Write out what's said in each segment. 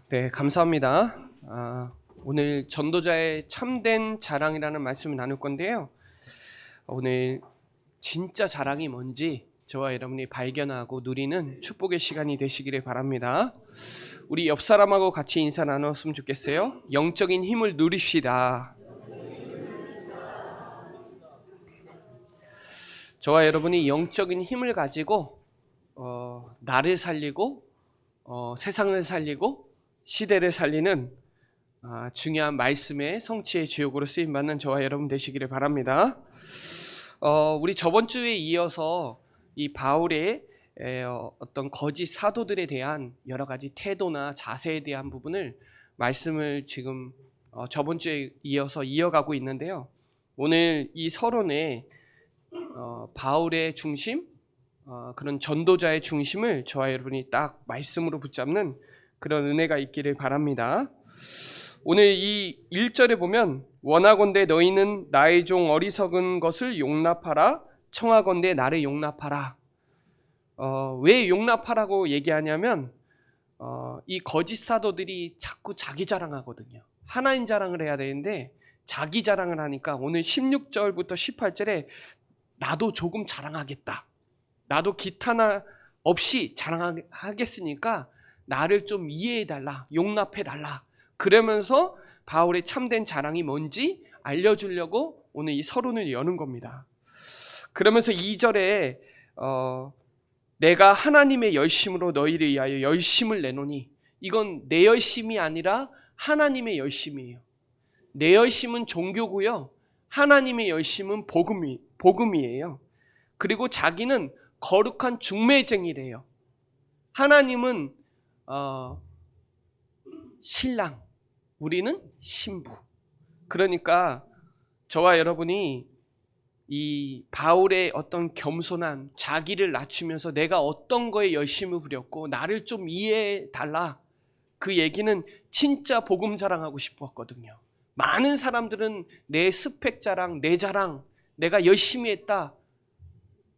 네, 감사합니다. 오늘 전도자의 참된 자랑이라는 말씀을 나눌 건데요. 오늘 진짜 자랑이 뭔지 저와 여러분이 발견하고 누리는 축복의 시간이 되시기를 바랍니다. 우리 옆 사람하고 같이 인사 나눴으면 좋겠어요. 영적인 힘을 누립시다. 저와 여러분이 영적인 힘을 가지고 나를 살리고 세상을 살리고 시대를 살리는 중요한 말씀의 성취의 주역으로 쓰임받는 저와 여러분 되시기를 바랍니다. 우리 저번 주에 이어서 이 바울의 어떤 거짓 사도들에 대한 여러 가지 태도나 자세에 대한 부분을 말씀을 지금 저번 주에 이어서 이어가고 있는데요. 오늘 이 서론에 바울의 중심, 그런 전도자의 중심을 저와 여러분이 딱 말씀으로 붙잡는 그런 은혜가 있기를 바랍니다. 오늘 이 1절에 보면 원하건대 너희는 나의 종 어리석은 것을 용납하라 청하건대 나를 용납하라. 왜 용납하라고 얘기하냐면 이 거짓 사도들이 자꾸 자기 자랑하거든요. 하나님 자랑을 해야 되는데 자기 자랑을 하니까 오늘 16절부터 18절에 나도 조금 자랑하겠다. 나도 기타나 없이 자랑하겠으니까 나를 좀 이해해달라, 용납해달라. 그러면서 바울의 참된 자랑이 뭔지 알려주려고 오늘 이 서론을 여는 겁니다. 그러면서 2절에 내가 하나님의 열심으로 너희를 위하여 열심을 내노니, 이건 내 열심이 아니라 하나님의 열심이에요. 내 열심은 종교고요, 하나님의 열심은 복음이에요. 그리고 자기는 거룩한 중매쟁이래요. 하나님은 신랑, 우리는 신부. 그러니까 저와 여러분이 이 바울의 어떤 겸손한 자기를 낮추면서 내가 어떤 거에 열심을 부렸고 나를 좀 이해해 달라, 그 얘기는 진짜 복음 자랑하고 싶었거든요. 많은 사람들은 내 스펙 자랑, 내 자랑, 내가 열심히 했다,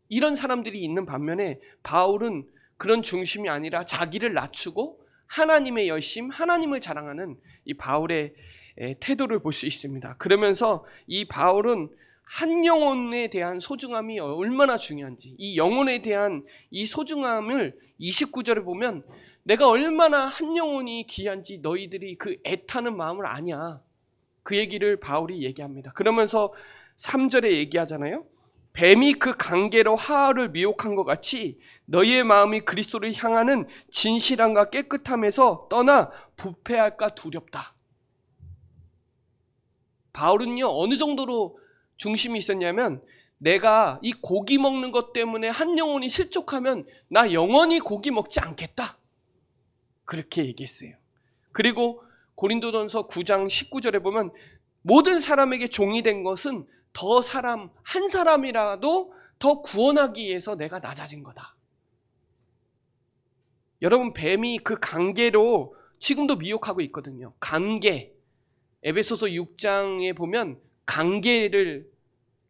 이런 사람들이 있는 반면에 바울은 그런 중심이 아니라 자기를 낮추고 하나님의 열심, 하나님을 자랑하는 이 바울의 태도를 볼 수 있습니다. 그러면서 이 바울은 한 영혼에 대한 소중함이 얼마나 중요한지, 이 영혼에 대한 이 소중함을 29절에 보면 내가 얼마나 한 영혼이 귀한지 너희들이 그 애타는 마음을 아냐, 그 얘기를 바울이 얘기합니다. 그러면서 3절에 얘기하잖아요. 뱀이 그 관계로 하하를 미혹한 것 같이 너희의 마음이 그리스도를 향하는 진실함과 깨끗함에서 떠나 부패할까 두렵다. 바울은요, 어느 정도로 중심이 있었냐면 내가 이 고기 먹는 것 때문에 한 영혼이 실족하면 나 영원히 고기 먹지 않겠다, 그렇게 얘기했어요. 그리고 고린도전서 9장 19절에 보면 모든 사람에게 종이 된 것은 더 사람 한 사람이라도 더 구원하기 위해서 내가 낮아진 거다. 여러분, 뱀이 그 관계로 지금도 미혹하고 있거든요. 관계, 에베소서 6장에 보면 관계를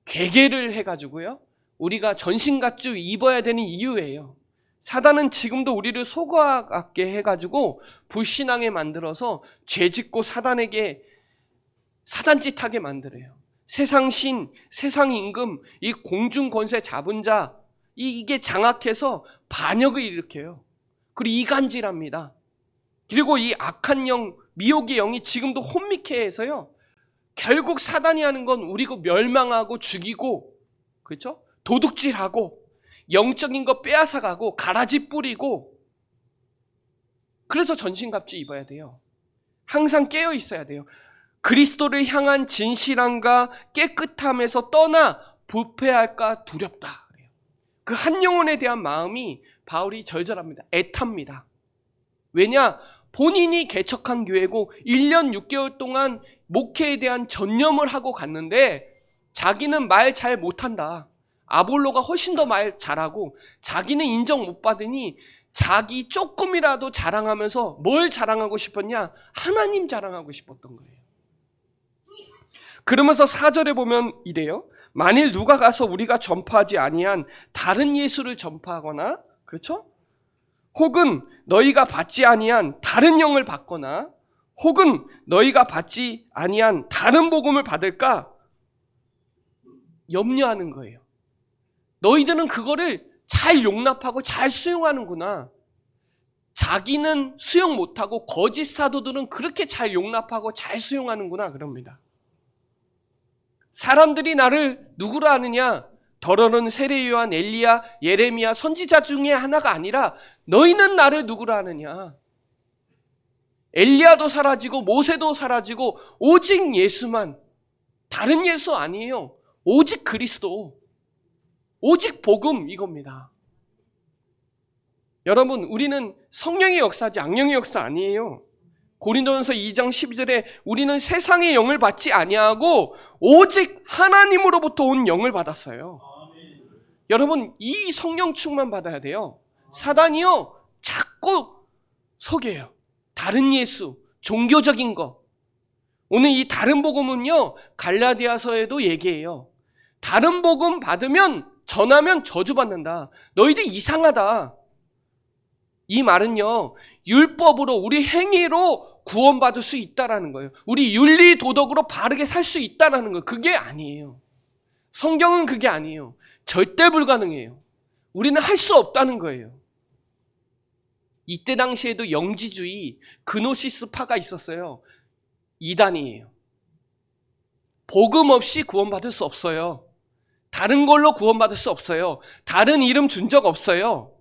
괴계를 해가지고요, 우리가 전신갑주 입어야 되는 이유예요. 사단은 지금도 우리를 속아가게 해가지고 불신앙에 만들어서 죄짓고 사단에게 사단짓하게 만들어요. 세상 신, 세상 임금, 이 공중 권세 잡은 자, 이게 장악해서 반역을 일으켜요. 그리고 이간질합니다. 그리고 이 악한 영, 미혹의 영이 지금도 혼미케 해서요, 결국 사단이 하는 건 우리가 멸망하고 죽이고, 그렇죠? 도둑질하고 영적인 거 빼앗아가고 가라지 뿌리고. 그래서 전신갑주 입어야 돼요. 항상 깨어 있어야 돼요. 그리스도를 향한 진실함과 깨끗함에서 떠나 부패할까 두렵다. 그 한 영혼에 대한 마음이 바울이 절절합니다. 애탑니다. 왜냐? 본인이 개척한 교회고 1년 6개월 동안 목회에 대한 전념을 하고 갔는데 자기는 말 잘 못한다, 아볼로가 훨씬 더 말 잘하고 자기는 인정 못 받으니 자기 조금이라도 자랑하면서 뭘 자랑하고 싶었냐? 하나님 자랑하고 싶었던 거예요. 그러면서 4절에 보면 이래요. 만일 누가 가서 우리가 전파하지 아니한 다른 예수를 전파하거나, 그렇죠? 혹은 너희가 받지 아니한 다른 영을 받거나 혹은 너희가 받지 아니한 다른 복음을 받을까 염려하는 거예요. 너희들은 그거를 잘 용납하고 잘 수용하는구나. 자기는 수용 못하고 거짓 사도들은 그렇게 잘 용납하고 잘 수용하는구나 그럽니다. 사람들이 나를 누구로 아느냐? 더러는 세례 요한, 엘리야, 예레미야 선지자 중에 하나가 아니라 너희는 나를 누구로 아느냐? 엘리야도 사라지고 모세도 사라지고 오직 예수만, 다른 예수 아니에요. 오직 그리스도, 오직 복음 이겁니다. 여러분, 우리는 성령의 역사지 악령의 역사 아니에요. 고린도전서 2장 12절에 우리는 세상의 영을 받지 아니하고 오직 하나님으로부터 온 영을 받았어요. 여러분, 이 성령 충만 받아야 돼요. 사단이요 자꾸 속여요. 다른 예수, 종교적인 거. 오늘 이 다른 복음은요 갈라디아서에도 얘기해요. 다른 복음 받으면 전하면 저주받는다. 너희들 이상하다. 이 말은요 율법으로 우리 행위로 구원받을 수 있다라는 거예요. 우리 윤리 도덕으로 바르게 살 수 있다라는 거예요. 그게 아니에요. 성경은 그게 아니에요. 절대 불가능해요. 우리는 할 수 없다는 거예요. 이때 당시에도 영지주의 그노시스파가 있었어요. 이단이에요. 복음 없이 구원받을 수 없어요. 다른 걸로 구원받을 수 없어요. 다른 이름 준 적 없어요.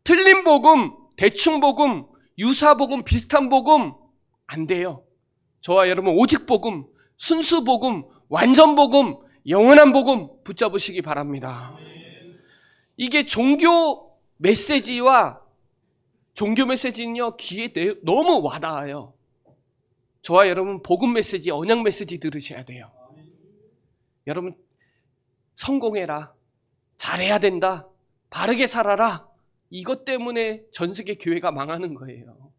틀린 복음, 대충 복음, 유사 복음, 비슷한 복음 안 돼요. 저와 여러분 오직 복음, 순수 복음, 완전 복음, 영원한 복음 붙잡으시기 바랍니다. 이게 종교 메시지와 종교 메시지는요 귀에 너무 와닿아요. 저와 여러분 복음 메시지, 언약 메시지 들으셔야 돼요. 여러분 성공해라, 잘해야 된다, 바르게 살아라, 이것 때문에 전 세계 교회가 망하는 거예요.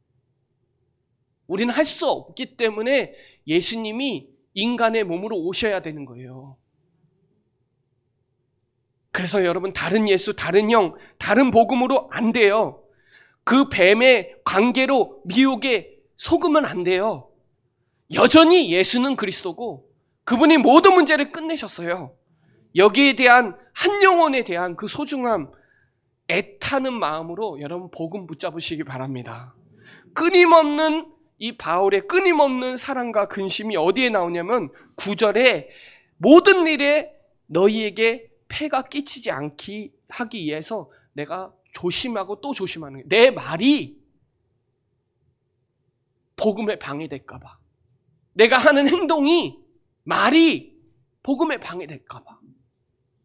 우리는 할 수 없기 때문에 예수님이 인간의 몸으로 오셔야 되는 거예요. 그래서 여러분 다른 예수, 다른 영, 다른 복음으로 안 돼요. 그 뱀의 관계로 미혹에 속으면 안 돼요. 여전히 예수는 그리스도고 그분이 모든 문제를 끝내셨어요. 여기에 대한 한 영혼에 대한 그 소중함, 애타는 마음으로 여러분 복음 붙잡으시기 바랍니다. 끊임없는 이 바울의 끊임없는 사랑과 근심이 어디에 나오냐면 9절에 모든 일에 너희에게 폐가 끼치지 않기 하기 위해서 내가 조심하고 또 조심하는 거예요. 내 말이 복음에 방해될까 봐. 내가 하는 행동이, 말이 복음에 방해될까 봐.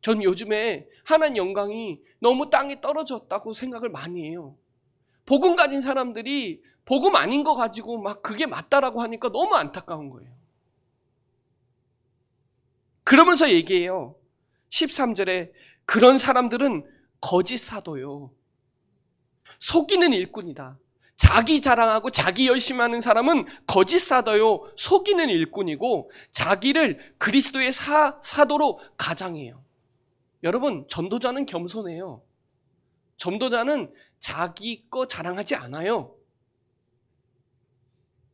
전 요즘에 하나님 영광이 너무 땅에 떨어졌다고 생각을 많이 해요. 복음 가진 사람들이 복음 아닌 거 가지고 막 그게 맞다라고 하니까 너무 안타까운 거예요. 그러면서 얘기해요. 13절에 그런 사람들은 거짓 사도요. 속이는 일꾼이다. 자기 자랑하고 자기 열심히 하는 사람은 거짓 사도요. 속이는 일꾼이고 자기를 그리스도의 사도로 가장해요. 여러분 전도자는 겸손해요. 전도자는 자기 거 자랑하지 않아요.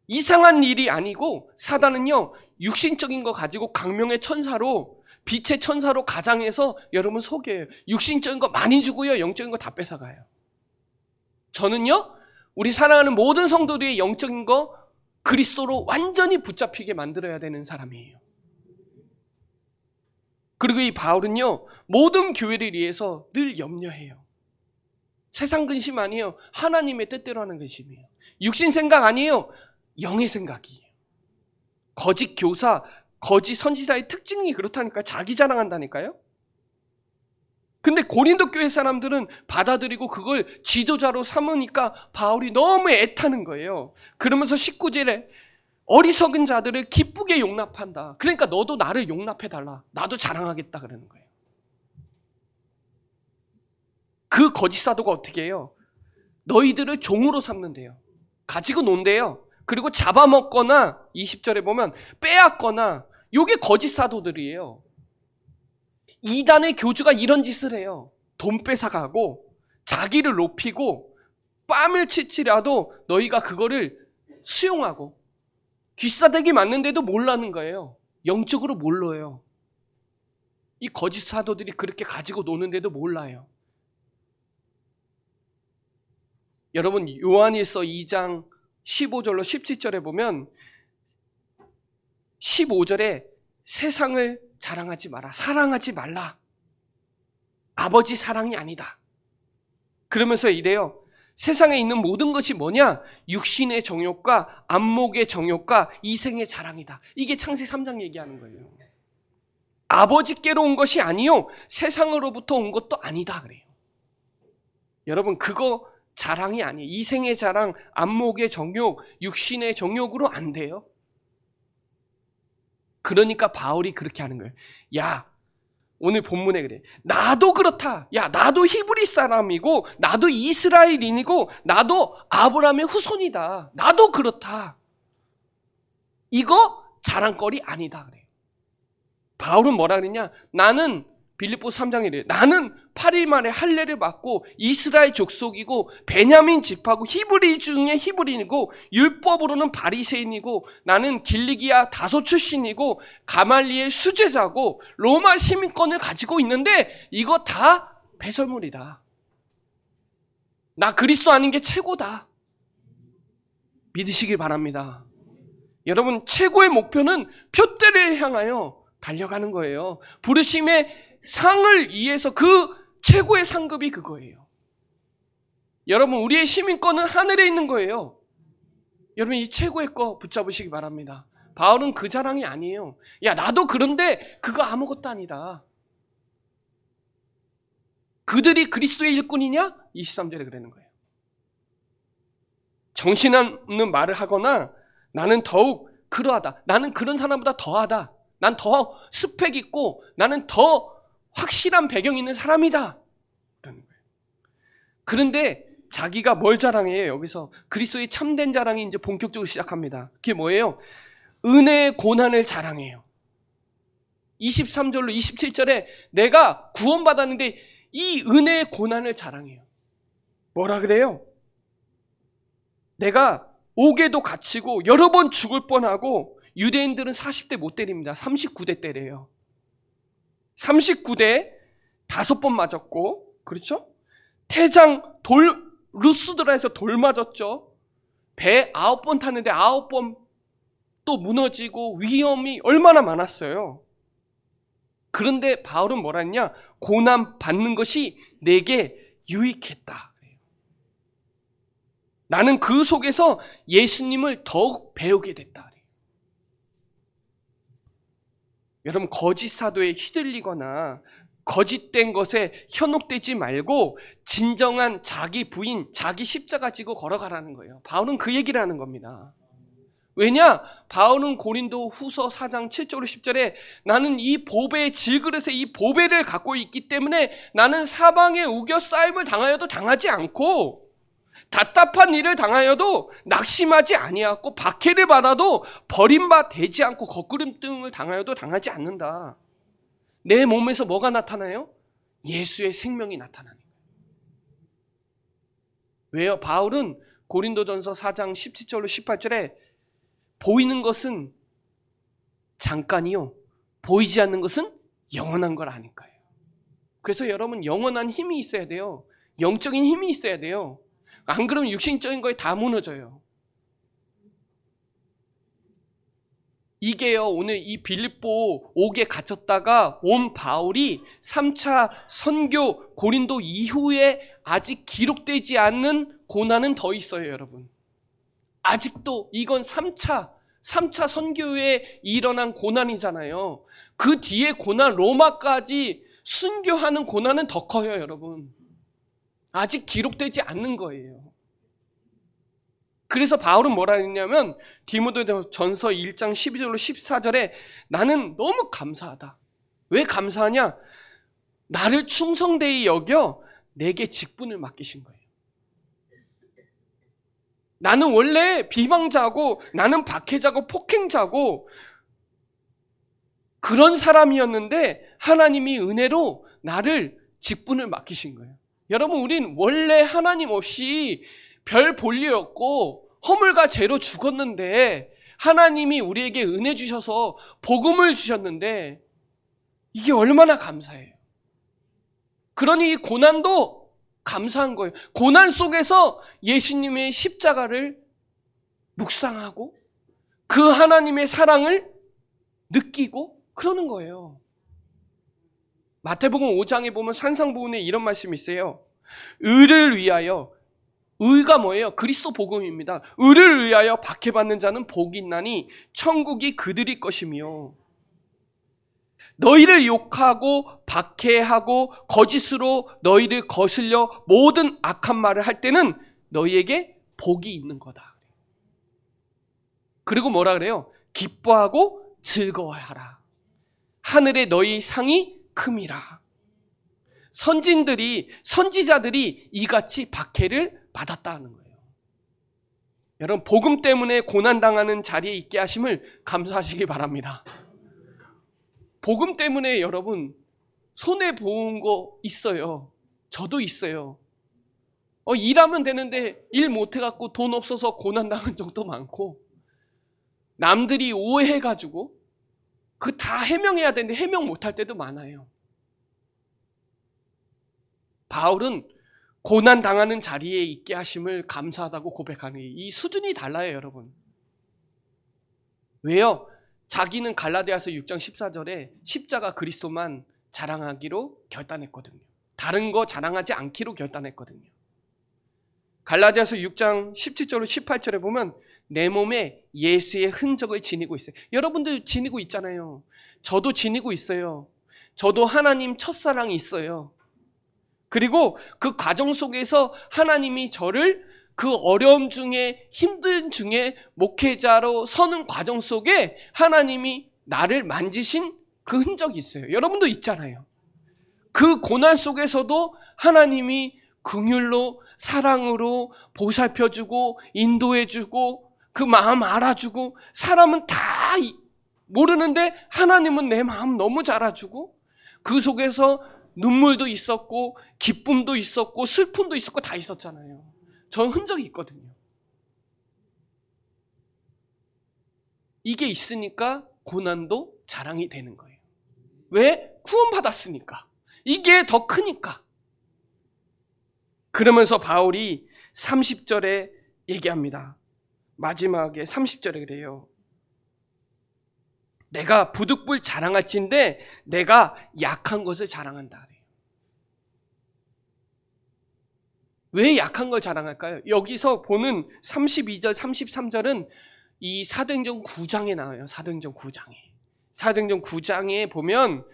이상한 일이 아니고 사단은요 육신적인 거 가지고 강명의 천사로, 빛의 천사로 가장해서 여러분 속여요. 육신적인 거 많이 주고요 영적인 거 다 뺏어가요. 저는요 우리 사랑하는 모든 성도들의 영적인 거 그리스도로 완전히 붙잡히게 만들어야 되는 사람이에요. 그리고 이 바울은요 모든 교회를 위해서 늘 염려해요. 세상 근심 아니에요. 하나님의 뜻대로 하는 근심이에요. 육신 생각 아니에요. 영의 생각이에요. 거짓 교사, 거짓 선지자의 특징이 그렇다니까요. 자기 자랑한다니까요. 근데 고린도 교회 사람들은 받아들이고 그걸 지도자로 삼으니까 바울이 너무 애타는 거예요. 그러면서 19절에 어리석은 자들을 기쁘게 용납한다. 그러니까 너도 나를 용납해달라. 나도 자랑하겠다 그러는 거예요. 그 거짓 사도가 어떻게 해요? 너희들을 종으로 삼는데요. 가지고 논대요. 그리고 잡아먹거나 20절에 보면 빼앗거나, 이게 거짓 사도들이에요. 이단의 교주가 이런 짓을 해요. 돈 뺏어가고 자기를 높이고 뺨을 칠지라도 너희가 그거를 수용하고, 귀싸대기 맞는데도 몰라는 거예요. 영적으로 몰라요. 이 거짓 사도들이 그렇게 가지고 노는데도 몰라요. 여러분, 요한일서 2장 15절로 17절에 보면 15절에 세상을 자랑하지 마라, 사랑하지 말라, 아버지 사랑이 아니다. 그러면서 이래요. 세상에 있는 모든 것이 뭐냐? 육신의 정욕과 안목의 정욕과 이생의 자랑이다. 이게 창세 3장 얘기하는 거예요. 아버지께로 온 것이 아니요 세상으로부터 온 것도 아니다 그래요. 여러분, 그거 자랑이 아니에요. 이생의 자랑, 안목의 정욕, 육신의 정욕으로 안 돼요. 그러니까 바울이 그렇게 하는 거예요. 야, 오늘 본문에 그래. 나도 그렇다. 야, 나도 히브리 사람이고 나도 이스라엘인이고 나도 아브라함의 후손이다. 나도 그렇다. 이거 자랑거리 아니다 그래요. 바울은 뭐라 그랬냐? 나는 빌립보서 3장이래요. 나는 8일 만에 할례를 받고 이스라엘 족속이고 베냐민 집하고 히브리 중에 히브리인이고 율법으로는 바리새인이고 나는 길리기아 다소 출신이고 가말리엘 수제자고 로마 시민권을 가지고 있는데 이거 다 배설물이다. 나 그리스도 아닌 게 최고다. 믿으시길 바랍니다. 여러분, 최고의 목표는 표대를 향하여 달려가는 거예요. 부르심의 상을 위해서 그 최고의 상급이 그거예요. 여러분, 우리의 시민권은 하늘에 있는 거예요. 여러분, 이 최고의 거 붙잡으시기 바랍니다. 바울은 그 자랑이 아니에요. 야, 나도 그런데 그거 아무것도 아니다. 그들이 그리스도의 일꾼이냐? 23절에 그러는 거예요. 정신없는 말을 하거나 나는 더욱 그러하다. 나는 그런 사람보다 더하다. 난 더 스펙 있고 나는 더 확실한 배경 있는 사람이다. 그러는 거예요. 그런데 자기가 뭘 자랑해요? 여기서 그리스도의 참된 자랑이 이제 본격적으로 시작합니다. 그게 뭐예요? 은혜의 고난을 자랑해요. 23절로 27절에 내가 구원받았는데 이 은혜의 고난을 자랑해요. 뭐라 그래요? 내가 옥에도 갇히고 여러 번 죽을 뻔하고 유대인들은 40대 못 때립니다. 39대 때려요. 39대 5번 맞았고, 그렇죠? 태장 루스드라에서 돌 맞았죠. 배 9번 탔는데 9번 또 무너지고 위험이 얼마나 많았어요. 그런데 바울은 뭐라 했냐? 고난 받는 것이 내게 유익했다. 나는 그 속에서 예수님을 더욱 배우게 됐다. 여러분, 거짓 사도에 휘둘리거나 거짓된 것에 현혹되지 말고 진정한 자기 부인, 자기 십자가 지고 걸어가라는 거예요. 바울은 그 얘기를 하는 겁니다. 왜냐? 바울은 고린도 후서 4장 7절 10절에 나는 이 보배의 질그릇에 이 보배를 갖고 있기 때문에 나는 사방에 우겨싸임을 당하여도 당하지 않고 답답한 일을 당하여도 낙심하지 아니하고 박해를 받아도 버림바 되지 않고 거꾸름등을 당하여도 당하지 않는다. 내 몸에서 뭐가 나타나요? 예수의 생명이 나타나는 거예요. 왜요? 바울은 고린도전서 4장 17절로 18절에 보이는 것은 잠깐이요, 보이지 않는 것은 영원한 걸 아니까요. 그래서 여러분, 영원한 힘이 있어야 돼요. 영적인 힘이 있어야 돼요. 안 그러면 육신적인 거에 다 무너져요. 이게요, 오늘 이 빌립보 옥에 갇혔다가 온 바울이 3차 선교 고린도 이후에 아직 기록되지 않는 고난은 더 있어요, 여러분. 아직도 이건 3차 선교에 일어난 고난이잖아요. 그 뒤에 고난, 로마까지 순교하는 고난은 더 커요, 여러분. 아직 기록되지 않는 거예요. 그래서 바울은 뭐라 했냐면 디모데전서 1장 12절로 14절에 나는 너무 감사하다. 왜 감사하냐? 나를 충성되이 여겨 내게 직분을 맡기신 거예요. 나는 원래 비방자고 나는 박해자고 폭행자고 그런 사람이었는데 하나님이 은혜로 나를 직분을 맡기신 거예요. 여러분, 우린 원래 하나님 없이 별 볼 일 없고 허물과 죄로 죽었는데 하나님이 우리에게 은혜 주셔서 복음을 주셨는데 이게 얼마나 감사해요. 그러니 이 고난도 감사한 거예요. 고난 속에서 예수님의 십자가를 묵상하고 그 하나님의 사랑을 느끼고 그러는 거예요. 마태복음 5장에 보면 산상보훈에 이런 말씀이 있어요. 의를 위하여, 의가 뭐예요? 그리스도 복음입니다. 의를 위하여 박해받는 자는 복이 있나니 천국이 그들의 것이며, 너희를 욕하고 박해하고 거짓으로 너희를 거슬려 모든 악한 말을 할 때는 너희에게 복이 있는 거다. 그리고 뭐라 그래요? 기뻐하고 즐거워하라. 하늘에 너희 상이 큼이라. 선지자들이 이같이 박해를 받았다는 거예요. 여러분, 복음 때문에 고난당하는 자리에 있게 하심을 감사하시기 바랍니다. 복음 때문에 여러분 손해본 거 있어요. 저도 있어요. 일하면 되는데 일 못해갖고 돈 없어서 고난당한 적도 많고, 남들이 오해해가지고 그 다 해명해야 되는데 해명 못할 때도 많아요. 바울은 고난당하는 자리에 있게 하심을 감사하다고 고백하는 이 수준이 달라요, 여러분. 왜요? 자기는 갈라디아서 6장 14절에 십자가 그리스도만 자랑하기로 결단했거든요. 다른 거 자랑하지 않기로 결단했거든요. 갈라디아서 6장 17절로 18절에 보면 내 몸에 예수의 흔적을 지니고 있어요. 여러분들 지니고 있잖아요. 저도 지니고 있어요. 저도 하나님 첫사랑이 있어요. 그리고 그 과정 속에서 하나님이 저를 그 어려움 중에, 힘든 중에 목회자로 서는 과정 속에 하나님이 나를 만지신 그 흔적이 있어요. 여러분도 있잖아요. 그 고난 속에서도 하나님이 긍휼로, 사랑으로 보살펴주고 인도해주고 그 마음 알아주고, 사람은 다 모르는데 하나님은 내 마음 너무 잘 알아주고, 그 속에서 눈물도 있었고 기쁨도 있었고 슬픔도 있었고 다 있었잖아요. 전 흔적이 있거든요. 이게 있으니까 고난도 자랑이 되는 거예요. 왜? 구원받았으니까. 이게 더 크니까. 그러면서 바울이 30절에 얘기합니다. 마지막에 30절에 그래요. 내가 부득불 자랑할진데 내가 약한 것을 자랑한다. 왜 약한 걸 자랑할까요? 여기서 보는 32절, 33절은 이 사도행전 9장에 나와요. 사도행전 9장에 보면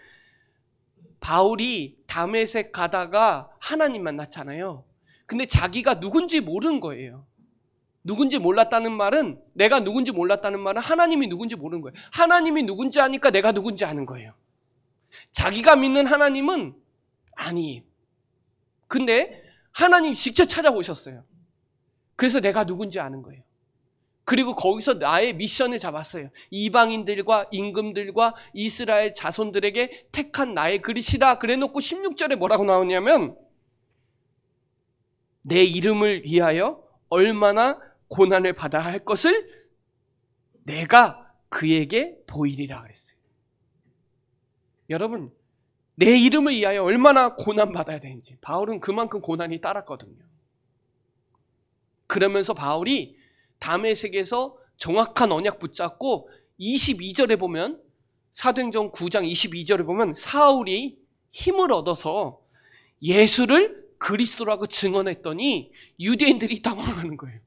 바울이 다메섹 가다가 하나님 만났잖아요. 근데 자기가 누군지 모르는 거예요. 누군지 몰랐다는 말은, 내가 누군지 몰랐다는 말은 하나님이 누군지 모르는 거예요. 하나님이 누군지 아니까 내가 누군지 아는 거예요. 자기가 믿는 하나님은 아니에요. 근데 하나님 직접 찾아오셨어요. 그래서 내가 누군지 아는 거예요. 그리고 거기서 나의 미션을 잡았어요. 이방인들과 임금들과 이스라엘 자손들에게 택한 나의 그릇이다. 그래놓고 16절에 뭐라고 나오냐면, 내 이름을 위하여 얼마나 고난을 받아야 할 것을 내가 그에게 보이리라 그랬어요. 여러분, 내 이름을 위하여 얼마나 고난받아야 되는지 바울은 그만큼 고난이 따랐거든요. 그러면서 바울이 다메섹에서 정확한 언약 붙잡고 22절에 보면, 사도행전 9장 22절에 보면 사울이 힘을 얻어서 예수를 그리스도라고 증언했더니 유대인들이 당황하는 거예요.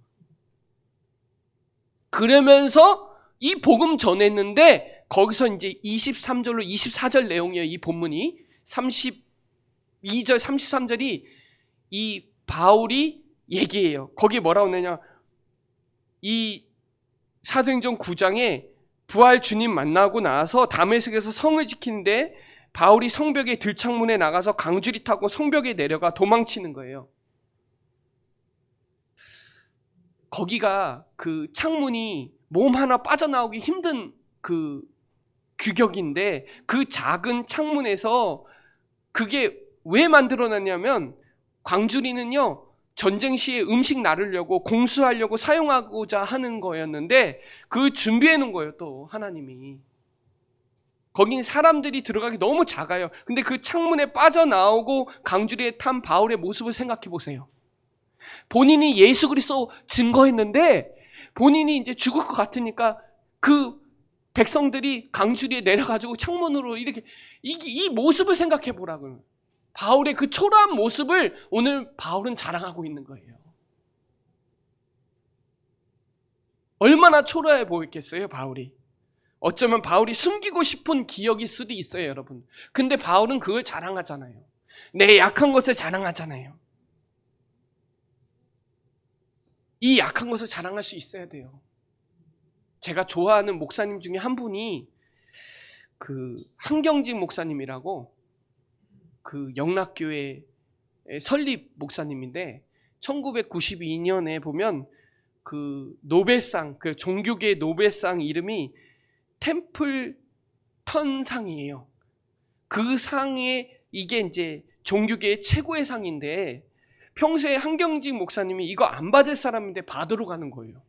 그러면서 이 복음 전했는데 거기서 이제 23절로 24절 내용이에요. 이 본문이 32절 33절이 이 바울이 얘기해요. 거기 뭐라고 하느냐, 이 사도행전 9장에 부활 주님 만나고 나서 다메섹에서 성을 지키는데 바울이 성벽의 들창문에 나가서 강줄이 타고 성벽에 내려가 도망치는 거예요. 거기가 그 창문이 몸 하나 빠져나오기 힘든 그 규격인데, 그 작은 창문에서 그게 왜 만들어놨냐면 광주리는요, 전쟁 시에 음식 나르려고 공수하려고 사용하고자 하는 거였는데 그 준비해 놓은 거예요. 또 하나님이. 거긴 사람들이 들어가기 너무 작아요. 근데 그 창문에 빠져나오고 강주리에 탄 바울의 모습을 생각해 보세요. 본인이 예수 그리스도 증거했는데 본인이 이제 죽을 것 같으니까 그 백성들이 강주리에 내려가지고 창문으로 이렇게 이 모습을 생각해 보라고요. 바울의 그 초라한 모습을 오늘 바울은 자랑하고 있는 거예요. 얼마나 초라해 보였겠어요, 바울이. 어쩌면 바울이 숨기고 싶은 기억일 수도 있어요, 여러분. 근데 바울은 그걸 자랑하잖아요. 내 약한 것을 자랑하잖아요. 이 약한 것을 자랑할 수 있어야 돼요. 제가 좋아하는 목사님 중에 한 분이 그 한경직 목사님이라고 그 영락교회 설립 목사님인데 1992년에 보면 그 노벨상, 그 종교계 노벨상 이름이 템플턴 상이에요. 그 상에 이게 이제 종교계의 최고의 상인데 평소에 한경직 목사님이 이거 안 받을 사람인데 받으러 가는 거예요.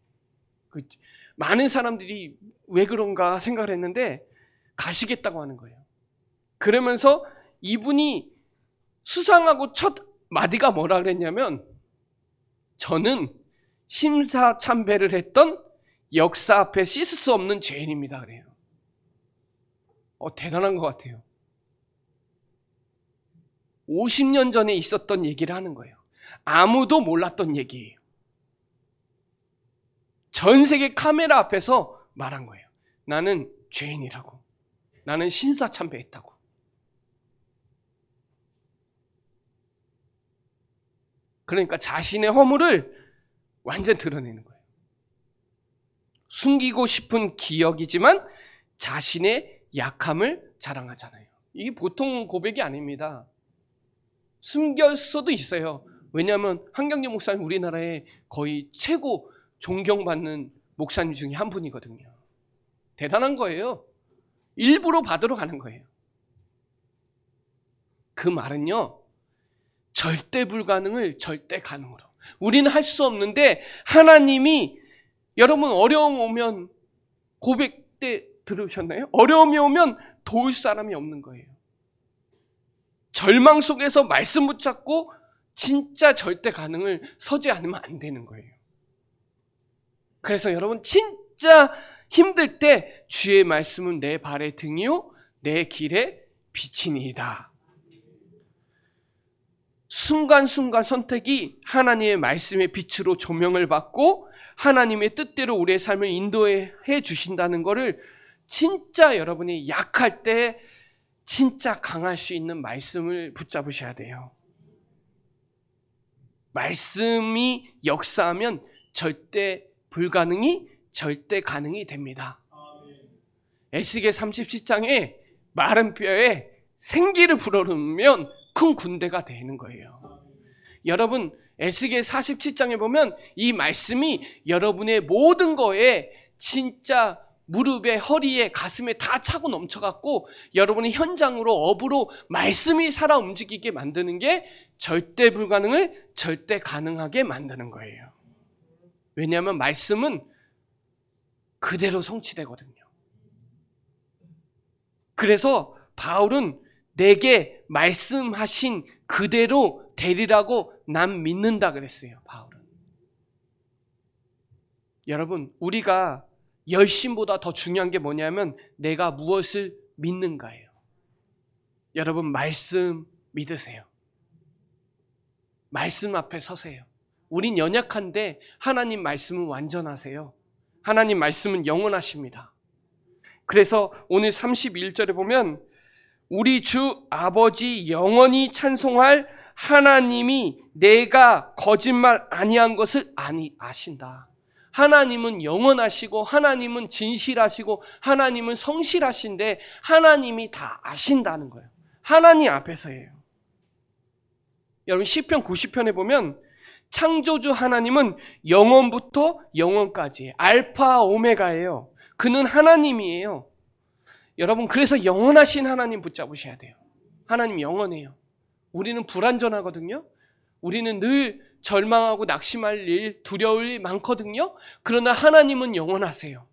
많은 사람들이 왜 그런가 생각을 했는데 가시겠다고 하는 거예요. 그러면서 이분이 수상하고 첫 마디가 뭐라 그랬냐면 저는 심사참배를 했던 역사 앞에 씻을 수 없는 죄인입니다. 그래요. 대단한 것 같아요. 50년 전에 있었던 얘기를 하는 거예요. 아무도 몰랐던 얘기예요. 전 세계 카메라 앞에서 말한 거예요. 나는 죄인이라고. 나는 신사참배했다고. 그러니까 자신의 허물을 완전 드러내는 거예요. 숨기고 싶은 기억이지만 자신의 약함을 자랑하잖아요. 이게 보통 고백이 아닙니다. 숨길 수도 있어요. 왜냐하면 한경직 목사님 우리나라의 거의 최고 존경받는 목사님 중에 한 분이거든요. 대단한 거예요. 일부러 받으러 가는 거예요. 그 말은요, 절대 불가능을 절대 가능으로. 우리는 할 수 없는데 하나님이, 여러분 어려움 오면 고백 때 들으셨나요? 어려움이 오면 도울 사람이 없는 거예요. 절망 속에서 말씀 붙잡고 진짜 절대 가능을 서지 않으면 안 되는 거예요. 그래서 여러분 진짜 힘들 때 주의 말씀은 내 발의 등이요 내 길의 빛이니이다. 순간순간 선택이 하나님의 말씀의 빛으로 조명을 받고 하나님의 뜻대로 우리의 삶을 인도해 주신다는 것을 진짜 여러분이 약할 때 진짜 강할 수 있는 말씀을 붙잡으셔야 돼요. 말씀이 역사하면 절대 불가능이 절대 가능이 됩니다. 에스겔 37장에 마른 뼈에 생기를 불어넣으면 큰 군대가 되는 거예요. 여러분 에스겔 47장에 보면 이 말씀이 여러분의 모든 거에 진짜 무릎에 허리에 가슴에 다 차고 넘쳐갖고 여러분의 현장으로 업으로 말씀이 살아 움직이게 만드는 게 절대 불가능을 절대 가능하게 만드는 거예요. 왜냐하면 말씀은 그대로 성취되거든요. 그래서 바울은 내게 말씀하신 그대로 되리라고 난 믿는다 그랬어요. 바울은. 여러분 우리가 열심보다 더 중요한 게 뭐냐면 내가 무엇을 믿는가예요. 여러분 말씀 믿으세요. 말씀 앞에 서세요. 우린 연약한데 하나님 말씀은 완전하세요. 하나님 말씀은 영원하십니다. 그래서 오늘 31절에 보면 우리 주 아버지 영원히 찬송할 하나님이 내가 거짓말 아니한 것을 아신다. 하나님은 영원하시고 하나님은 진실하시고 하나님은 성실하신데 하나님이 다 아신다는 거예요. 하나님 앞에서예요. 여러분 시편 90편에 보면 창조주 하나님은 영원부터 영원까지 알파 오메가예요. 그는 하나님이에요. 여러분 그래서 영원하신 하나님 붙잡으셔야 돼요. 하나님 영원해요. 우리는 불완전하거든요. 우리는 늘 절망하고 낙심할 일, 두려울 일 많거든요. 그러나 하나님은 영원하세요.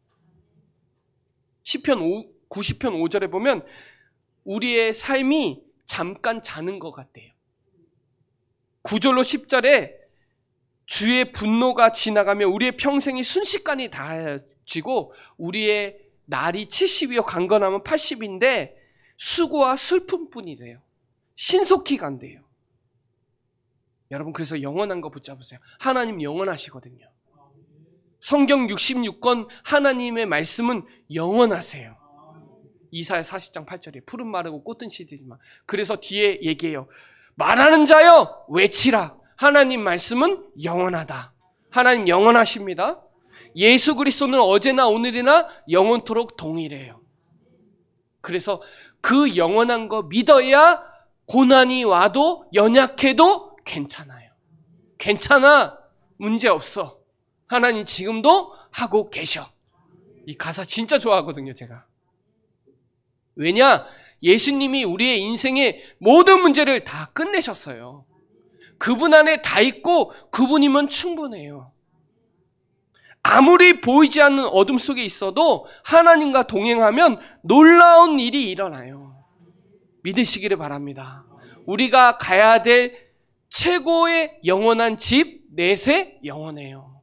시편 90편 5절에 보면 우리의 삶이 잠깐 자는 것 같대요. 9절로 10절에 주의 분노가 지나가며 우리의 평생이 순식간에 다해지고 우리의 날이 70이요 강건하면 80인데 수고와 슬픔뿐이래요. 신속히 간대요. 여러분, 그래서 영원한 거 붙잡으세요. 하나님 영원하시거든요. 성경 66권 하나님의 말씀은 영원하세요. 이사야 40장 8절에 푸른 마르고 꽃은 시들지만, 그래서 뒤에 얘기해요. 말하는 자여 외치라. 하나님 말씀은 영원하다. 하나님 영원하십니다. 예수 그리스도는 어제나 오늘이나 영원토록 동일해요. 그래서 그 영원한 거 믿어야 고난이 와도 연약해도 괜찮아요. 괜찮아. 문제 없어. 하나님 지금도 하고 계셔. 이 가사 진짜 좋아하거든요, 제가. 왜냐? 예수님이 우리의 인생의 모든 문제를 다 끝내셨어요. 그분 안에 다 있고 그분이면 충분해요. 아무리 보이지 않는 어둠 속에 있어도 하나님과 동행하면 놀라운 일이 일어나요. 믿으시기를 바랍니다. 우리가 가야 될 최고의 영원한 집, 넷에 영원해요.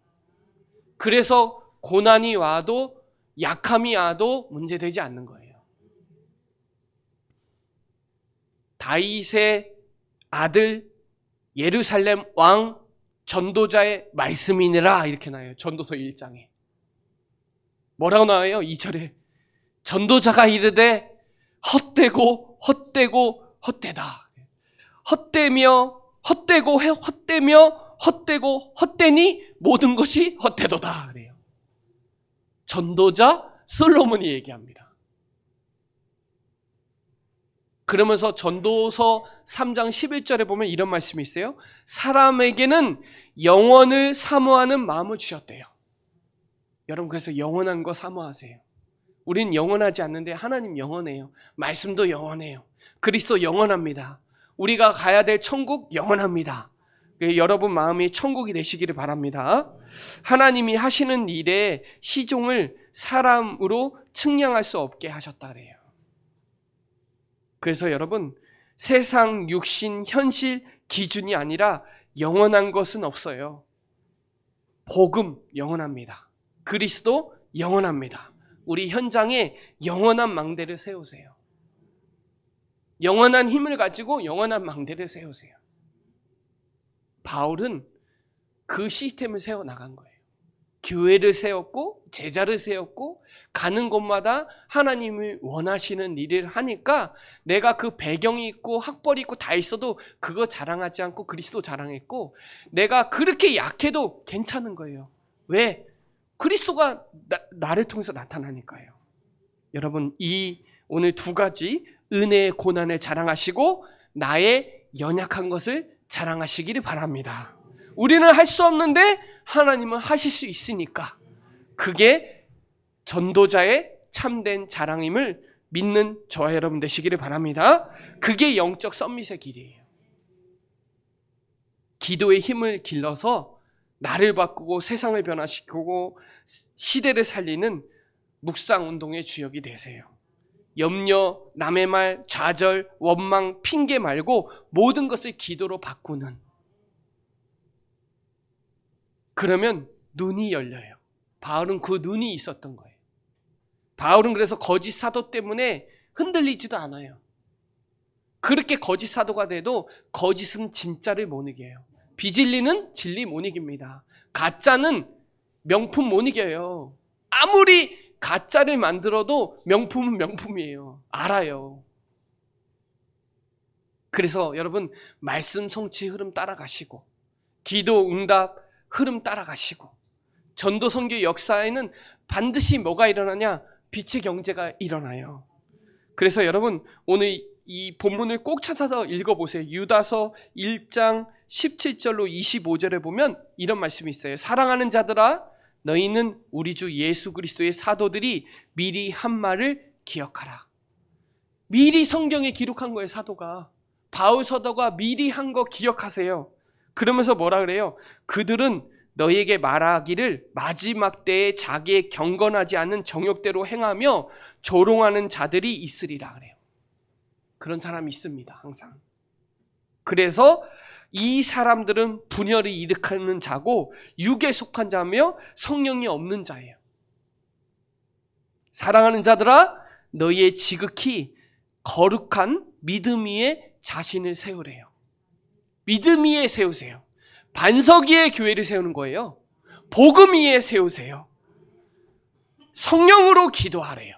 그래서 고난이 와도 약함이 와도 문제되지 않는 거예요. 다윗의 아들 예루살렘 왕 전도자의 말씀이니라 이렇게 나와요. 전도서 1장에. 뭐라고 나와요? 2절에 전도자가 이르되 헛되고 헛되고 헛되다. 헛되며 헛되고 헛되며 헛되고 헛되니 모든 것이 헛되도다 그래요. 전도자 솔로몬이 얘기합니다. 그러면서 전도서 3장 11절에 보면 이런 말씀이 있어요. 사람에게는 영원을 사모하는 마음을 주셨대요. 여러분, 그래서 영원한 거 사모하세요. 우린 영원하지 않는데 하나님 영원해요. 말씀도 영원해요. 그리스도 영원합니다. 우리가 가야 될 천국 영원합니다. 여러분 마음이 천국이 되시기를 바랍니다. 하나님이 하시는 일에 시종을 사람으로 측량할 수 없게 하셨다 그래요. 그래서 여러분, 세상, 육신, 현실 기준이 아니라 영원한 것은 없어요. 복음 영원합니다. 그리스도 영원합니다. 우리 현장에 영원한 망대를 세우세요. 영원한 힘을 가지고 영원한 망대를 세우세요. 바울은 그 시스템을 세워나간 거예요. 교회를 세웠고 제자를 세웠고 가는 곳마다 하나님이 원하시는 일을 하니까 내가 그 배경이 있고 학벌이 있고 다 있어도 그거 자랑하지 않고 그리스도 자랑했고, 내가 그렇게 약해도 괜찮은 거예요. 왜? 그리스도가 나를 통해서 나타나니까요. 여러분, 이 오늘 두 가지 은혜의 고난을 자랑하시고 나의 연약한 것을 자랑하시기를 바랍니다. 우리는 할 수 없는데 하나님은 하실 수 있으니까 그게 전도자의 참된 자랑임을 믿는 저와 여러분 되시기를 바랍니다. 그게 영적 썸밋의 길이에요. 기도의 힘을 길러서 나를 바꾸고 세상을 변화시키고 시대를 살리는 묵상운동의 주역이 되세요. 염려, 남의 말, 좌절, 원망, 핑계 말고 모든 것을 기도로 바꾸는, 그러면 눈이 열려요. 바울은 그 눈이 있었던 거예요. 바울은 그래서 거짓 사도 때문에 흔들리지도 않아요. 그렇게 거짓 사도가 돼도 거짓은 진짜를 못 이겨요. 비진리는 진리 못 이깁니다. 가짜는 명품 못 이겨요. 아무리 가짜를 만들어도 명품은 명품이에요. 알아요. 그래서 여러분, 말씀 성취 흐름 따라가시고 기도 응답 흐름 따라가시고, 전도 선교 역사에는 반드시 뭐가 일어나냐? 빛의 경제가 일어나요. 그래서 여러분, 오늘 이 본문을 꼭 찾아서 읽어보세요. 유다서 1장 17절로 25절에 보면 이런 말씀이 있어요. 사랑하는 자들아, 너희는 우리 주 예수 그리스도의 사도들이 미리 한 말을 기억하라. 미리 성경에 기록한 거예요. 사도가, 바울 사도가 미리 한 거 기억하세요. 그러면서 뭐라 그래요? 그들은 너희에게 말하기를 마지막 때에 자기의 경건하지 않은 정욕대로 행하며 조롱하는 자들이 있으리라 그래요. 그런 사람이 있습니다. 항상. 그래서 이 사람들은 분열을 일으키는 자고 육에 속한 자며 성령이 없는 자예요. 사랑하는 자들아, 너희의 지극히 거룩한 믿음 위에 자신을 세우래요. 믿음 위에 세우세요. 반석 위에 교회를 세우는 거예요. 복음 위에 세우세요. 성령으로 기도하래요.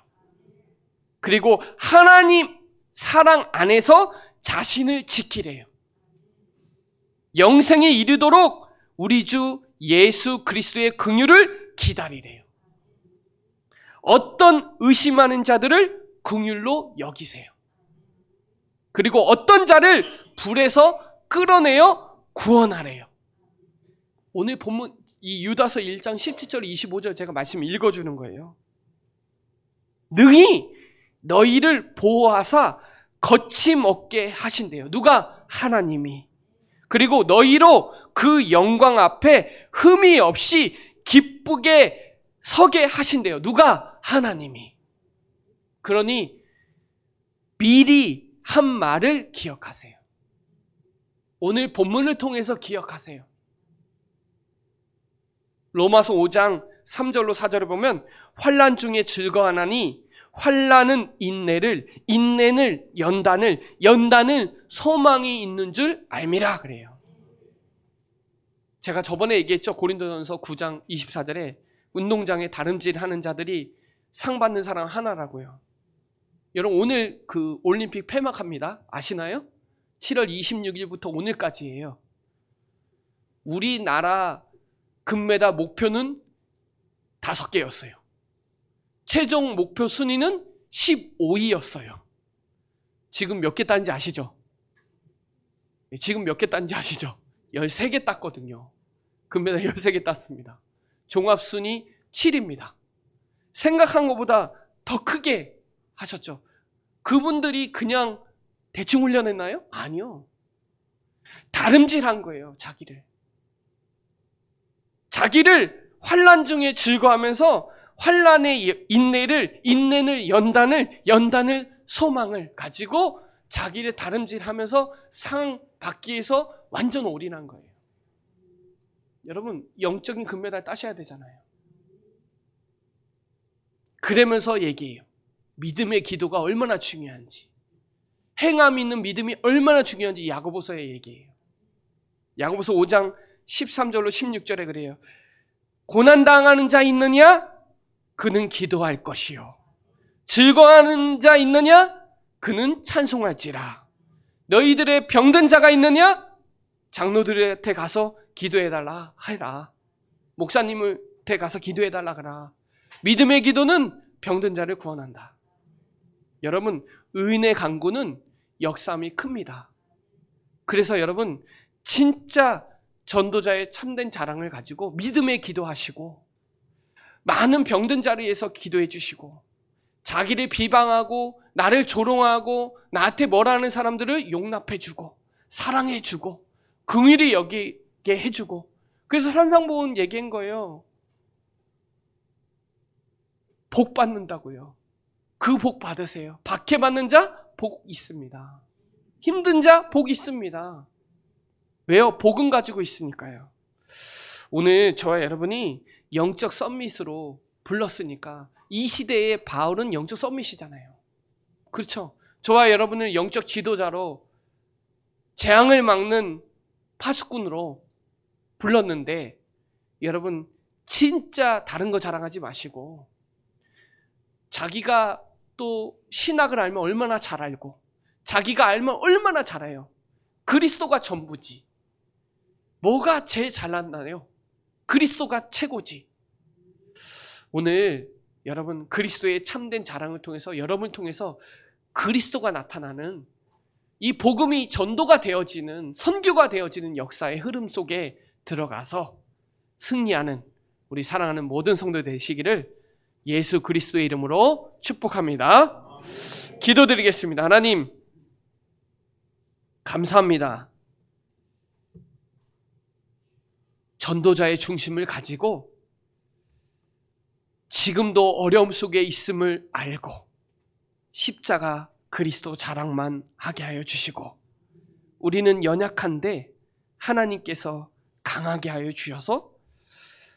그리고 하나님 사랑 안에서 자신을 지키래요. 영생에 이르도록 우리 주 예수 그리스도의 긍휼을 기다리래요. 어떤 의심하는 자들을 긍휼로 여기세요. 그리고 어떤 자를 불에서 끌어내어 구원하래요. 오늘 본문 이 유다서 1장 17절 25절 제가 말씀 읽어주는 거예요. 능히 너희를 보호하사 거침없게 하신대요. 누가? 하나님이. 그리고 너희로 그 영광 앞에 흠이 없이 기쁘게 서게 하신대요. 누가? 하나님이. 그러니 미리 한 말을 기억하세요. 오늘 본문을 통해서 기억하세요. 로마서 5장 3절로 4절을 보면 환난 중에 즐거워하나니 환난은 인내를, 인내는 연단을, 연단은 소망이 있는 줄 알미라 그래요. 제가 저번에 얘기했죠. 고린도전서 9장 24절에 운동장에 다름질하는 자들이 상 받는 사람 하나라고요. 여러분 오늘 그 올림픽 폐막합니다. 아시나요? 7월 26일부터 오늘까지예요. 우리나라 금메달 목표는 5개였어요. 최종 목표 순위는 15위였어요. 지금 몇 개 땄는지 아시죠? 지금 몇 개 땄는지 아시죠? 13개 땄거든요. 금메달 13개 땄습니다. 종합순위 7위입니다. 생각한 것보다 더 크게 하셨죠. 그분들이 그냥 대충 훈련했나요? 아니요. 다름질한 거예요. 자기를 환난 중에 즐거워하면서 환난의 인내를, 인내는 연단을 소망을 가지고 자기를 다름질하면서 상 받기 위해서 완전 올인한 거예요. 여러분 영적인 금메달 따셔야 되잖아요. 그러면서 얘기해요. 믿음의 기도가 얼마나 중요한지, 행함 있는 믿음이 얼마나 중요한지 야고보서에 얘기해요. 야고보서 5장 13절로 16절에 그래요. 고난당하는 자 있느냐? 그는 기도할 것이요. 즐거워하는 자 있느냐? 그는 찬송할지라. 너희들의 병든 자가 있느냐? 장로들한테 가서 기도해달라 해라. 목사님한테 가서 기도해달라 하라. 믿음의 기도는 병든 자를 구원한다. 여러분 은혜 강구는 역사함이 큽니다. 그래서 여러분 진짜 전도자의 참된 자랑을 가지고 믿음의 기도하시고 많은 병든 자를 위해서 기도해 주시고 자기를 비방하고 나를 조롱하고 나한테 뭐라 하는 사람들을 용납해 주고 사랑해 주고 긍휼히 여기게 해주고 그래서 산상보훈 얘기한 거예요. 복 받는다고요. 그 복 받으세요. 박해받는 자 복 있습니다. 힘든 자 복 있습니다. 왜요? 복은 가지고 있으니까요. 오늘 저와 여러분이 영적 썸밋으로 불렀으니까 이 시대에 바울은 영적 썸밋이잖아요. 그렇죠? 저와 여러분은 영적 지도자로 재앙을 막는 파수꾼으로 불렀는데 여러분 진짜 다른 거 자랑하지 마시고 자기가 또 신학을 알면 얼마나 잘 알고 자기가 알면 얼마나 잘해요. 그리스도가 전부지. 뭐가 제일 잘났나요? 그리스도가 최고지. 오늘 여러분 그리스도의 참된 자랑을 통해서 여러분을 통해서 그리스도가 나타나는 이 복음이 전도가 되어지는 선교가 되어지는 역사의 흐름 속에 들어가서 승리하는 우리 사랑하는 모든 성도 되시기를 예수 그리스도의 이름으로 축복합니다. 기도드리겠습니다. 하나님 감사합니다. 전도자의 중심을 가지고 지금도 어려움 속에 있음을 알고 십자가 그리스도 자랑만 하게 하여 주시고, 우리는 연약한데 하나님께서 강하게 하여 주셔서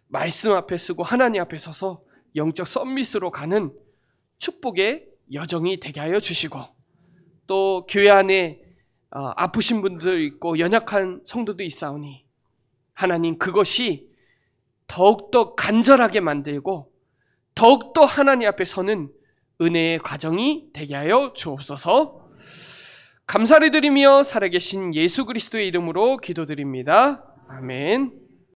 말씀 앞에 서고 하나님 앞에 서서 영적 서밋으로 가는 축복의 여정이 되게 하여 주시고, 또 교회 안에 아프신 분들 있고 연약한 성도도 있사오니 하나님 그것이 더욱더 간절하게 만들고 더욱더 하나님 앞에 서는 은혜의 과정이 되게 하여 주옵소서. 감사를 드리며 살아계신 예수 그리스도의 이름으로 기도드립니다. 아멘.